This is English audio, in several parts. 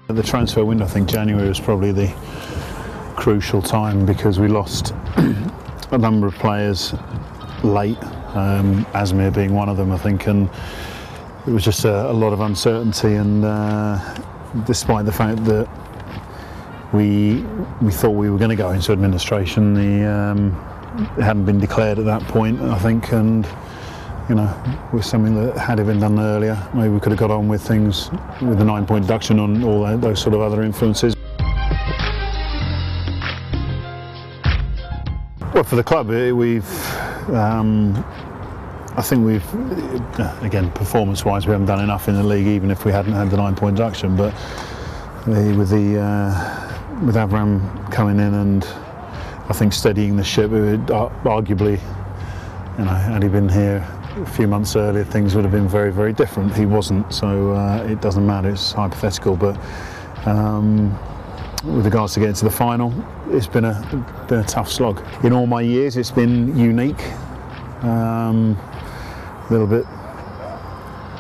At the transfer window, I think January was probably the crucial time because we lost a number of players late, Asmir being one of them, I think, and it was just a lot of uncertainty. And despite the fact that we thought we were going to go into administration, it hadn't been declared at that point, I think, and you know, with something that had it been done earlier, maybe we could have got on with things with the 9-point deduction on all those sort of other influences. Well, for the club, I think we've, again, performance-wise, we haven't done enough in the league, even if we hadn't had the 9-point deduction. But with Avram coming in and I think steadying the ship, it would, arguably, you know, had he been here a few months earlier, things would have been very, very different. He wasn't, so it doesn't matter. It's hypothetical, but with regards to getting to the final, it's been a tough slog. In all my years, it's been unique, a little bit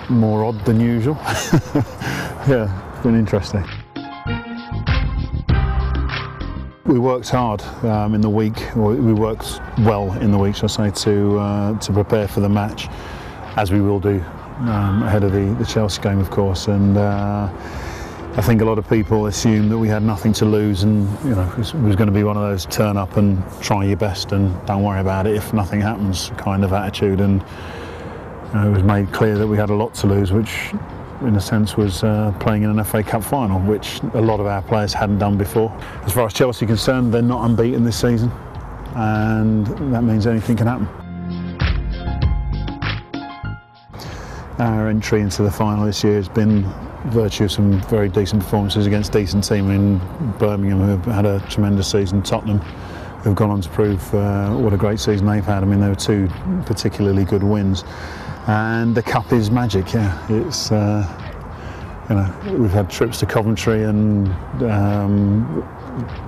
more odd than usual. Yeah, it's been interesting. We worked hard in the week, or we worked well in the week, shall I say, to prepare for the match, as we will do ahead of the Chelsea game, of course. And I think a lot of people assumed that we had nothing to lose, and you know, it was going to be one of those turn up and try your best and don't worry about it if nothing happens kind of attitude. And it was made clear that we had a lot to lose, which in a sense was playing in an FA Cup final, which a lot of our players hadn't done before. As far as Chelsea are concerned, they're not unbeaten this season, and that means anything can happen. Our entry into the final this year has been virtue of some very decent performances against decent teams in Birmingham, who have had a tremendous season, Tottenham, who have gone on to prove what a great season they've had. I mean, there were two particularly good wins. And the cup is magic, yeah. It's, you know, we've had trips to Coventry and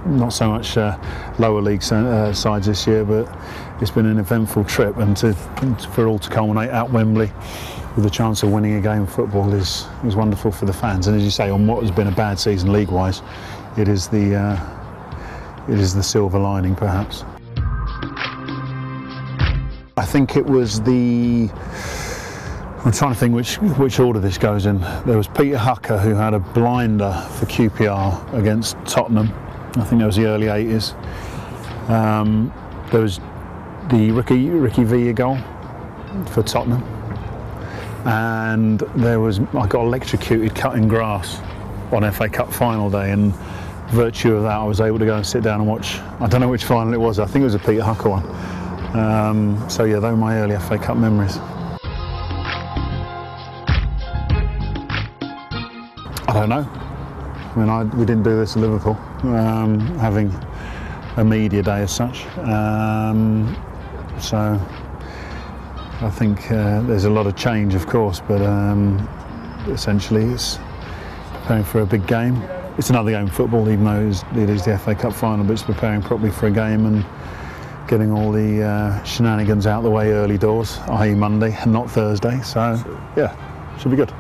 not so much lower league sides this year, but it's been an eventful trip, and for it all to culminate at Wembley with the chance of winning a game of football is wonderful for the fans. And as you say, on what has been a bad season league-wise, it is the silver lining, perhaps. I think it was I'm trying to think which order this goes in. There was Peter Hucker, who had a blinder for QPR against Tottenham. I think that was the early 80s. There was the Ricky Villa goal for Tottenham. And I got electrocuted cutting grass on FA Cup final day, and virtue of that I was able to go and sit down and watch, I don't know which final it was, I think it was a Peter Hucker one. So yeah, those were my early FA Cup memories. I don't know. I mean, we didn't do this at Liverpool, having a media day as such. So I think there's a lot of change, of course, but essentially it's preparing for a big game. It's another game of football, even though it is the FA Cup final, but it's preparing properly for a game and getting all the shenanigans out of the way early doors, i.e. Monday and not Thursday. So yeah, should be good.